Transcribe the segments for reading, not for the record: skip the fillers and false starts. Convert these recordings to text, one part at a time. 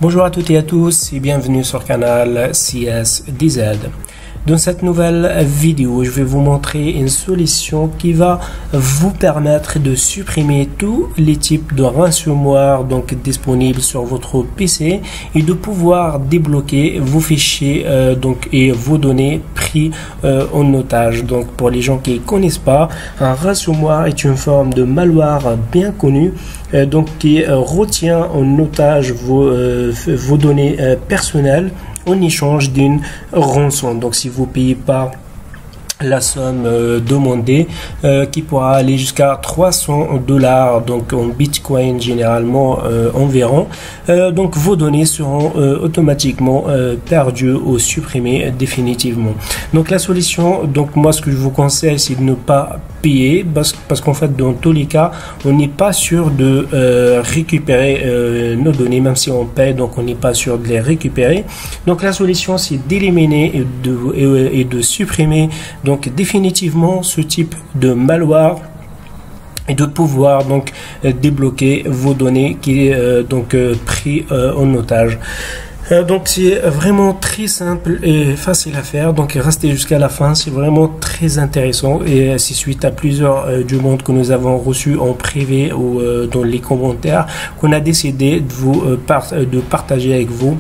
Bonjour à toutes et à tous et bienvenue sur le canal CSDZ. Dans cette nouvelle vidéo, je vais vous montrer une solution qui va vous permettre de supprimer tous les types de ransomware disponibles sur votre PC et de pouvoir débloquer vos fichiers et vos données pris en otage. Donc pour les gens qui ne connaissent pas, un ransomware est une forme de malware bien connue qui retient en otage vos données personnelles en échange d'une rançon. Donc si vous payez pas la somme demandée qui pourra aller jusqu'à $300 en bitcoin généralement environ, donc vos données seront automatiquement perdues ou supprimées définitivement. Donc la solution, moi ce que je vous conseille, c'est de ne pas payer parce qu'en fait dans tous les cas on n'est pas sûr de récupérer nos données, même si on paye, donc on n'est pas sûr de les récupérer. Donc la solution, c'est d'éliminer et de supprimer définitivement ce type de malware et de pouvoir débloquer vos données qui est pris en otage. Donc c'est vraiment très simple et facile à faire, donc restez jusqu'à la fin, c'est vraiment très intéressant et c'est suite à plusieurs demandes que nous avons reçues en privé ou dans les commentaires qu'on a décidé de partager avec vous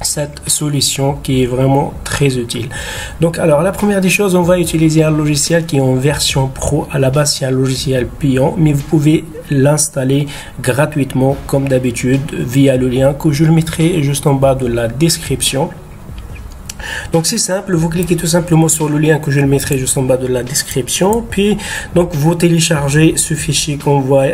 cette solution qui est vraiment très utile. Donc alors la première des choses, on va utiliser un logiciel qui est en version pro. À la base c'est un logiciel payant, mais vous pouvez l'installer gratuitement comme d'habitude via le lien que je le mettrai juste en bas de la description. Donc c'est simple, vous cliquez tout simplement sur le lien que je le mettrai juste en bas de la description, puis vous téléchargez ce fichier qu'on voit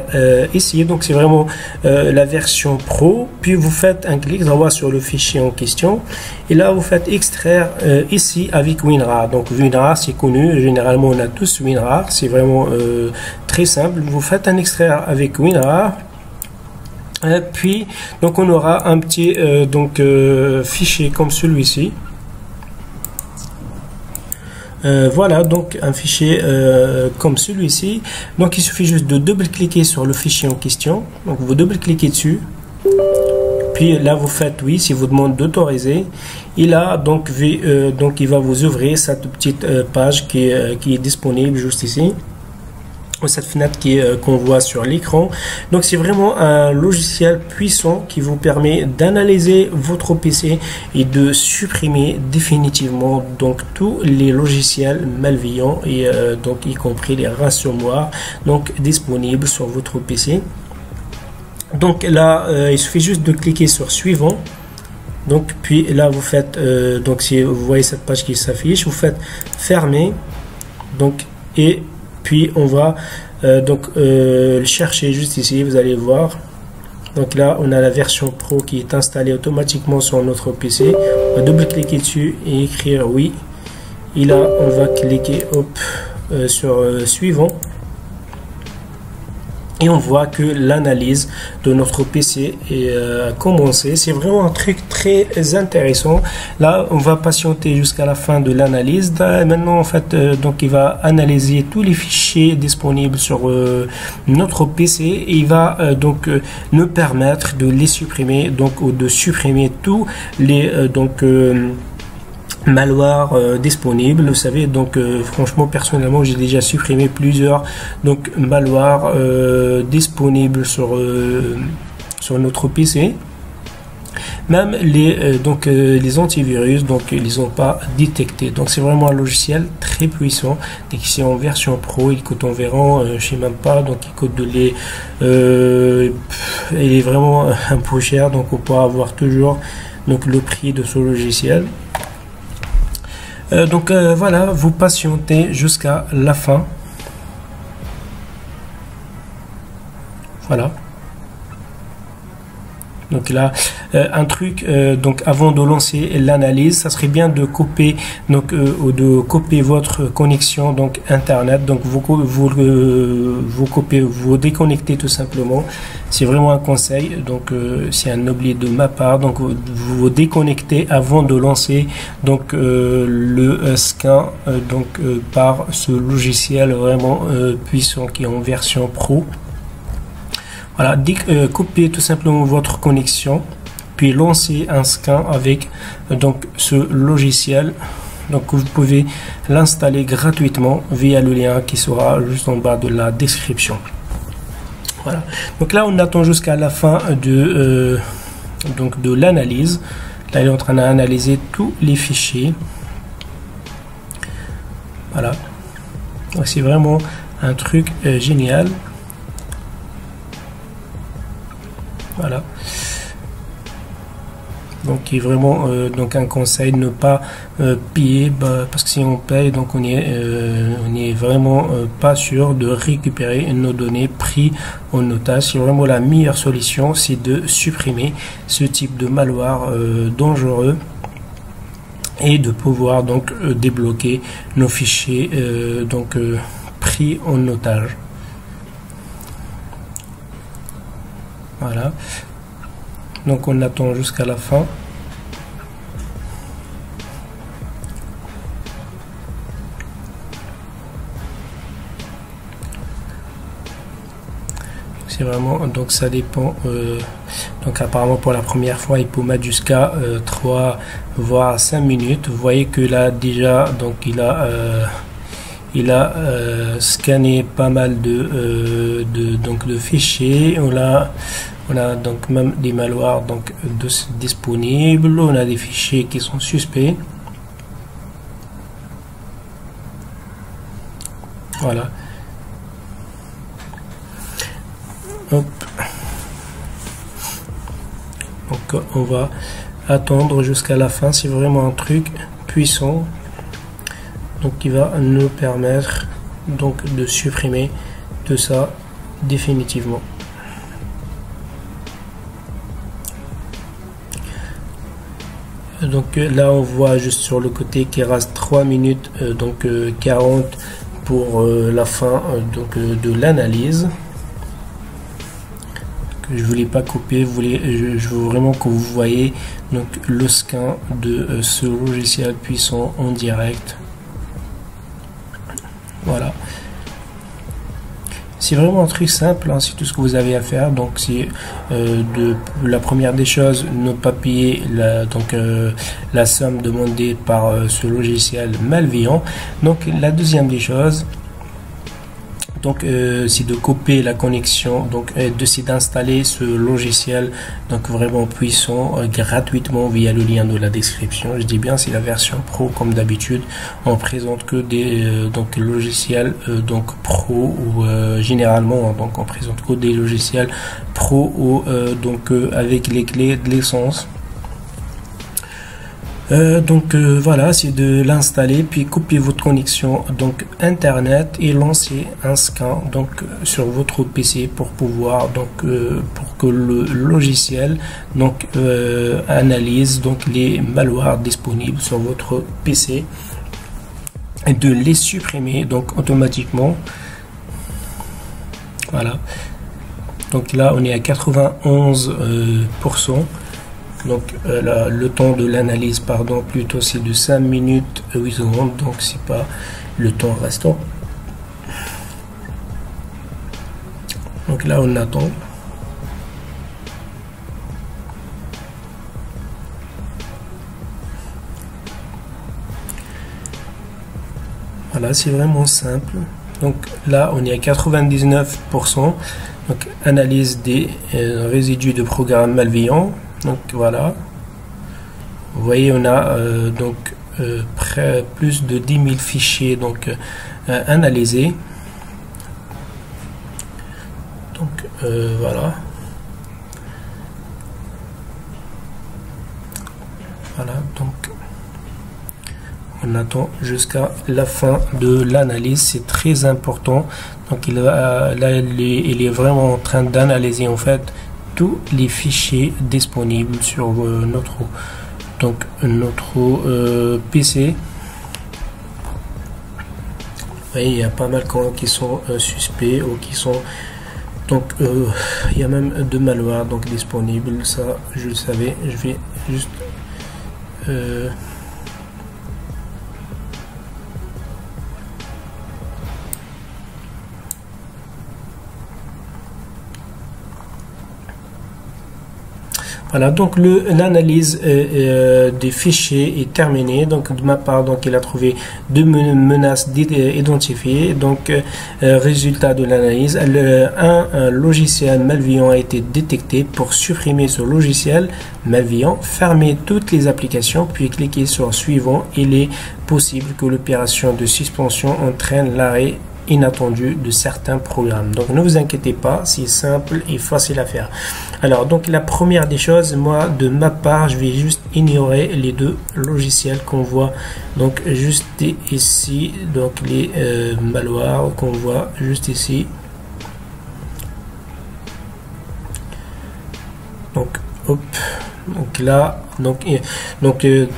ici. Donc c'est vraiment la version pro, puis vous faites un clic droit sur le fichier en question et là vous faites extraire ici avec WinRAR. Donc WinRAR c'est connu, généralement on a tous WinRAR, c'est vraiment très simple. Vous faites un extraire avec WinRAR. Puis on aura un petit fichier comme celui-ci. Voilà, donc un fichier comme celui-ci. Donc il suffit juste de double-cliquer sur le fichier en question. Donc vous double-cliquez dessus, puis là vous faites oui si vous demande d'autoriser, et là il va vous ouvrir cette petite page qui est disponible juste ici, cette fenêtre qu'on voit sur l'écran. Donc c'est vraiment un logiciel puissant qui vous permet d'analyser votre PC et de supprimer définitivement tous les logiciels malveillants et y compris les ransomware disponibles sur votre PC. Donc là il suffit juste de cliquer sur suivant. Donc puis là vous faites si vous voyez cette page qui s'affiche, vous faites fermer, et puis on va le chercher juste ici, vous allez voir. Donc là on a la version pro qui est installée automatiquement sur notre PC. On va double cliquer dessus et écrire oui, et là on va cliquer sur suivant, et on voit que l'analyse de notre PC est commencée. C'est vraiment un truc très intéressant. Là, on va patienter jusqu'à la fin de l'analyse. Maintenant, en fait, il va analyser tous les fichiers disponibles sur notre PC et il va nous permettre de les supprimer, ou de supprimer tous les malware disponible. Vous savez, franchement personnellement j'ai déjà supprimé plusieurs malware disponibles sur notre PC. Même les antivirus, ils les ont pas détectés. Donc c'est vraiment un logiciel très puissant. Et c'est en version pro, il coûte environ, je sais même pas, il coûte il est vraiment un peu cher, donc on pourra avoir toujours le prix de ce logiciel. Voilà, vous patientez jusqu'à la fin. Voilà. Donc là, un truc, avant de lancer l'analyse, ça serait bien de couper, de couper votre connexion internet. Donc vous coupez, vous déconnectez tout simplement. C'est vraiment un conseil. C'est un oubli de ma part. Donc vous vous déconnectez avant de lancer le scan par ce logiciel vraiment puissant qui est en version pro. Voilà, coupez tout simplement votre connexion, puis lancer un scan avec donc ce logiciel. Donc vous pouvez l'installer gratuitement via le lien qui sera juste en bas de la description. Voilà. Donc là on attend jusqu'à la fin de l'analyse. Là il est en train d'analyser tous les fichiers. Voilà. C'est vraiment un truc génial. Voilà. Donc il est vraiment donc un conseil de ne pas payer, parce que si on paye, donc on est vraiment pas sûr de récupérer nos données prises en otage. C'est vraiment la meilleure solution, c'est de supprimer ce type de malware dangereux et de pouvoir donc débloquer nos fichiers pris en otage. Voilà. Donc on attend jusqu'à la fin. C'est vraiment, donc ça dépend. Donc apparemment pour la première fois il peut mettre jusqu'à 3 voire 5 minutes. Vous voyez que là déjà donc il a scanné pas mal de fichiers. On a donc même des malwares donc disponibles. On a des fichiers qui sont suspects. Voilà. Hop. Donc on va attendre jusqu'à la fin. C'est vraiment un truc puissant. Donc qui va nous permettre donc de supprimer tout ça définitivement. Donc là on voit juste sur le côté qu'il reste 3 minutes 40 pour la fin de l'analyse. Je voulais pas couper, je veux vraiment que vous voyez donc le scan de ce logiciel puissant en direct. Voilà. C'est vraiment un truc simple, hein, c'est tout ce que vous avez à faire. Donc c'est la première des choses, ne pas payer la somme demandée par ce logiciel malveillant. Donc la deuxième des choses, c'est de couper la connexion, c'est d'installer ce logiciel vraiment puissant gratuitement via le lien de la description. Je dis bien, c'est la version pro comme d'habitude. On présente que des logiciels pro ou généralement on présente que des logiciels pro ou avec les clés de licence. Voilà, c'est de l'installer puis couper votre connexion internet et lancer un scan sur votre PC pour pouvoir pour que le logiciel analyse les malwares disponibles sur votre PC et de les supprimer automatiquement. Voilà. Donc là on est à 91%. Le temps de l'analyse, plutôt c'est de 5 minutes 8 secondes, donc c'est pas le temps restant. Donc là on attend. Voilà, c'est vraiment simple. Donc là on est à 99%. Donc analyse des résidus de programmes malveillants. Donc voilà, vous voyez on a plus de 10 000 fichiers analysés. Voilà. Voilà, donc on attend jusqu'à la fin de l'analyse, c'est très important. Donc il est vraiment en train d'analyser en fait tous les fichiers disponibles sur notre PC. Vous voyez, il y a pas mal qui sont suspects ou qui sont il y a même de malware disponibles. Ça je le savais. Je vais juste Voilà, donc l'analyse des fichiers est terminée. Donc de ma part, donc il a trouvé 2 menaces identifiées. Donc résultat de l'analyse, un logiciel malveillant a été détecté. Pour supprimer ce logiciel malveillant, fermez toutes les applications puis cliquez sur suivant. Il est possible que l'opération de suspension entraîne l'arrêt inattendu de certains programmes. Donc ne vous inquiétez pas, c'est simple et facile à faire. Alors donc la première des choses, moi de ma part, je vais juste ignorer les 2 logiciels qu'on voit donc juste ici, donc les malwares qu'on voit juste ici. Donc hop, donc là,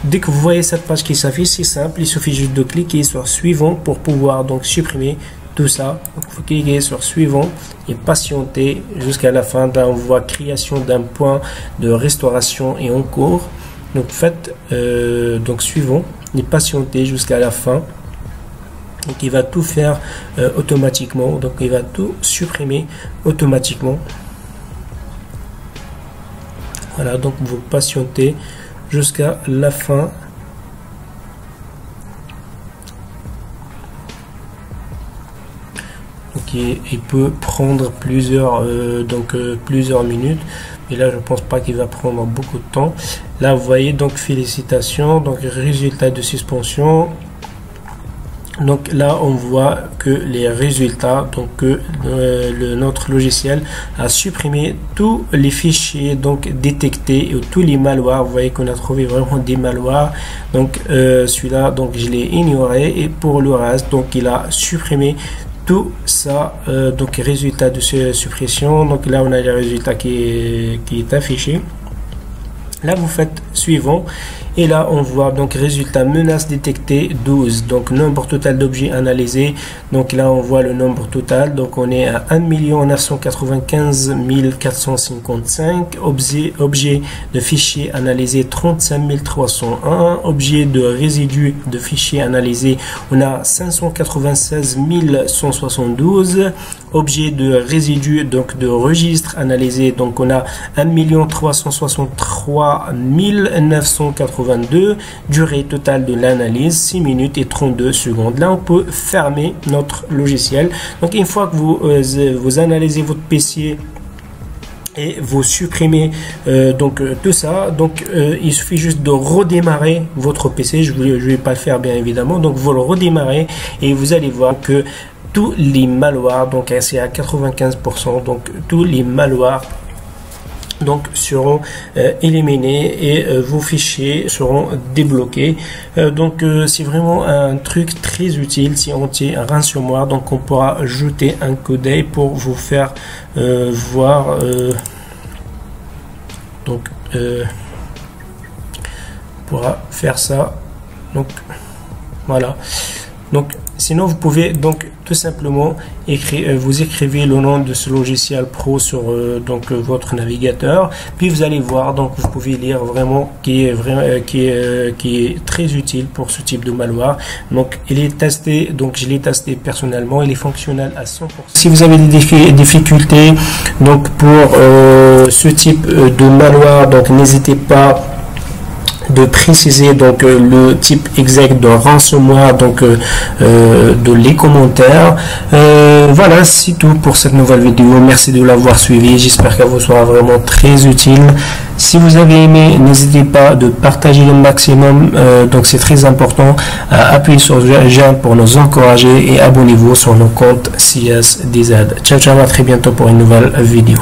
dès que vous voyez cette page qui s'affiche, c'est simple, il suffit juste de cliquer sur suivant pour pouvoir donc supprimer tout ça. Donc vous cliquez sur suivant et patienter jusqu'à la fin. Là on voit création d'un point de restauration et en cours. Donc faites donc suivant et patientez jusqu'à la fin. Donc il va tout faire automatiquement, donc il va tout supprimer automatiquement. Voilà, donc vous patientez jusqu'à la fin. Donc il peut prendre plusieurs minutes, mais là je pense pas qu'il va prendre beaucoup de temps. Là vous voyez, donc félicitations, donc résultat de suspension. Donc là on voit que les résultats, donc que notre logiciel a supprimé tous les fichiers donc détectés et tous les malwares. Vous voyez qu'on a trouvé vraiment des malwares. Donc celui-là, donc je l'ai ignoré, et pour le reste, donc il a supprimé tout ça. Donc résultat de suppression. Donc là on a les résultats qui est affiché. Là vous faites suivant et là on voit donc résultat menace détectée 12, donc nombre total d'objets analysés. Donc là on voit le nombre total, donc on est à 1 995 455 objets de fichiers analysés 35 301, objets de résidus de fichiers analysés on a 596 172, objets de résidus donc de registres analysés, donc on a 1 363 982. Durée totale de l'analyse 6 minutes et 32 secondes. Là on peut fermer notre logiciel. Donc une fois que vous analysez votre PC et vous supprimez donc tout ça, donc il suffit juste de redémarrer votre PC. Je vais pas le faire bien évidemment, donc vous le redémarrez et vous allez voir que tous les malwares, donc c'est à 95%, donc tous les malwares donc seront éliminés et vos fichiers seront débloqués. Donc c'est vraiment un truc très utile si anti-ransomware. Donc on pourra jeter un coup d'œil pour vous faire voir donc on pourra faire ça. Donc voilà, donc sinon vous pouvez donc tout simplement vous écrivez le nom de ce logiciel pro sur donc votre navigateur, puis vous allez voir, donc vous pouvez lire vraiment qui est très utile pour ce type de malware. Donc il est testé, donc je l'ai testé personnellement, il est fonctionnel à 100%. Si vous avez des difficultés donc pour ce type de malware, donc n'hésitez pas de préciser donc le type exact de ransomware donc de les commentaires. Voilà, c'est tout pour cette nouvelle vidéo. Merci de l'avoir suivi, j'espère qu'elle vous sera vraiment très utile. Si vous avez aimé, n'hésitez pas de partager le maximum, donc c'est très important. Appuyez sur le j'aime pour nous encourager et abonnez-vous sur nos comptes CSDZ. Ciao ciao, à très bientôt pour une nouvelle vidéo.